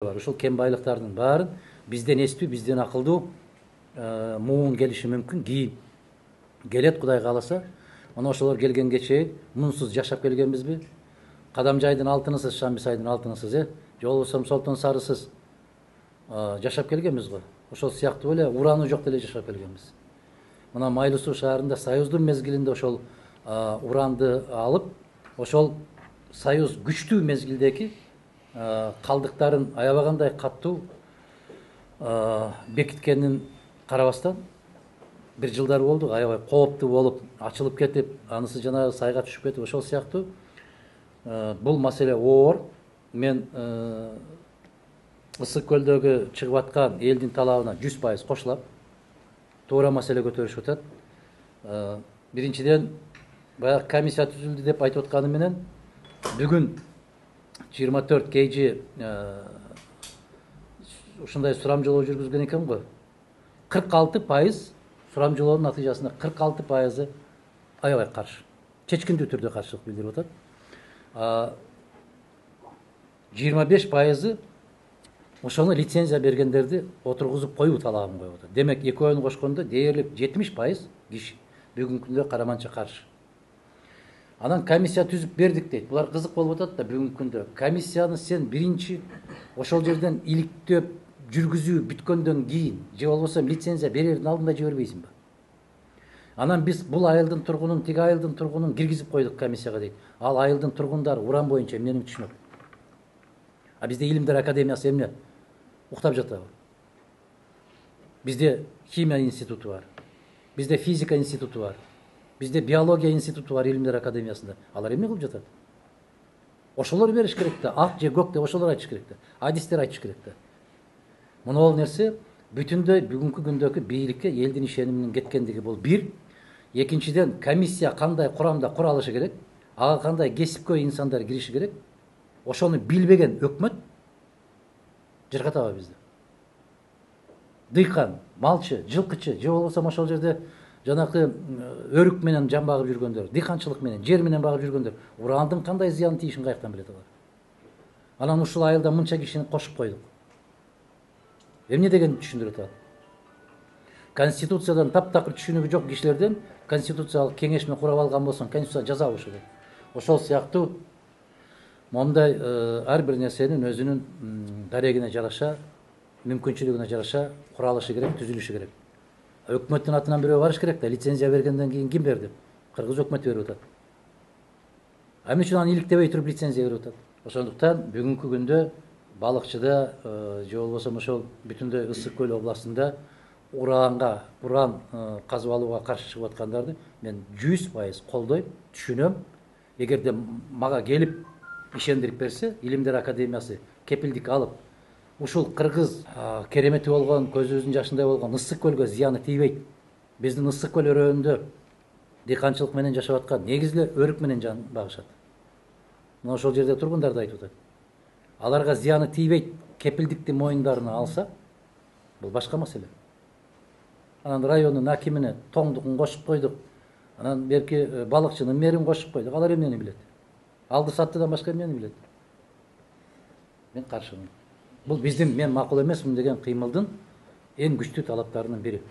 бар. Ошол кен байлыктардын баарын бизден эстүү, бизден акылдуу муун келиши мүмкүн. Кийин келет Кудай кааласа. Мына ошолор келгенге чейин мунсуз жашап келгенбизби? Кадамжайдын алтынысыз, Шамбисайдын алтынысыз, же болбосо Солтон Сарысыз жашап келгенбиз го. Ошол сыяктуу эле ураны жок деле жашап келгенбиз. Мына Майлуу Суу шаарында Союздун мезгилинде ошол уранды алып, ошол Союз күчтүү мезгилдеги калдыктарын аябагандай каттуу бекиткенин карабастан бир жылдар болду, аябай кооптуу болуп ачылып кетип, анысы жанагы сайга түшүп кетип, ошол сыяктуу бул маселе оор. Мен Ысык көлдөгү чыгып аткан элдин талабына 100% кошулам. Туура маселе көтөрүшүп атат. Биринчиден, баягы комиссия түзүлдү деп айтып атканы менен бүгүн 24 KG ушундай сурамжылоо жүргүзгөн экен го. 46% сурамжылоонун натыйжасында 46% аябай каршы. Чечкиндүү түрдө каршылык билдирип атат. 25% ошону лицензия бергендерди отургузуп коюу талабын коюп атат. Демек, экөөнү кошкондо дээрлик 70% киши бүгүнкү күндө караманча каршы. Анан комиссия түзүп бердик дейт. Булар кызык болуп атат да бүгүнкү күндө. Комиссияны сен биринчи ошол жерден иликтеп жүргүзүү бүткөндөн кийин, же болбосо лицензия берердин алдында жибербейсиңби? Анан биз бул айылдын тургунун, тиги айылдын тургунун киргизип койдук комиссияга дейт. Ал айылдын тургундары уран боюнча эмнени түшүнөт? А бизде Илимдер Академиясы эмне? Уктап жатабы? Бизде химия институту бар. Бизде физика институту бар. Бизде биология институту бар Илимдер Академиясында. Алар эмне кылып жатат? Ошолор бериш керек да, ак же көк деп ошолор айтыш керек да. Адистер айтыш керек да. Мына нерсе бүтүндөй бүгүнкү күндөгү бийликке элдин ишениминин кеткендиги бул бир. Экинчиден, комиссия кандай курамда куралышы керек? Ага кандай кесипкөй инсандар кириши керек? Ошону билбеген өкмөт жыргатабы бизди? Дыйкан, малчы, жылкычы, же болбосо ошол жерде жанакы өрүк менен жан багып жүргөндөр, дыйканчылык менен, жер менен багып жүргөндөр урандын кандай зыян тийишин каяктан билет алар? Анан ушул айылда мынча кишини кошуп койдук. Эмне дегенди түшүндүрүп атат? Конституциядан таптакыр түшүнүгү жок кишилерден конституциялык кеңеш менен курап алган болсоң, конституция жаза болушу керек. Ошол сыяктуу мондай ар бир нерсенин өзүнүн дарегине жараша, мүмкүнчүлүгүнө жараша куралышы керек, түзүлүшү керек. Өкмөттүн атынан бирөө барыш керек да, лицензия бергенден кийин ким берди? Кыргыз өкмөтү берип атат. Эмне үчүн аны иликтебей туруп лицензия берип атат? Ошондуктан бүгүнкү күндө балыкчыда же болбосо ошол бүтүндөй Ысык көл областында уран казып алууга каршы чыгып аткандарды мен 100% колдойм, түшүнөм. Эгерде мага келип ишендирип берсе, Илимдер Академиясы кепилдик алып, ушул кыргыз керемети болгон, көзүбүздүн жашындай болгон Ысык көлгө зыяны тийбейт. Биздин Ысык көл өрөөнүндө дыйканчылык менен жашап аткан, негизде өрүк менен жан багышат. Мына ошол жерде тургундар да айтып атат. Аларга зыяны тийбейт, кепилдикти моюндарына алса, бул башка маселе. Анан райондун акимине тоңдугун кошуп койдук. Анан берки балыкчынын мэрин кошуп койдук. Алар эмнени билет? Алды саттыдан башка эмнени билет? Мен каршымын. Бул биздин мен макул эмесмин деген кыймылдын эң күчтүү талаптарынын бири.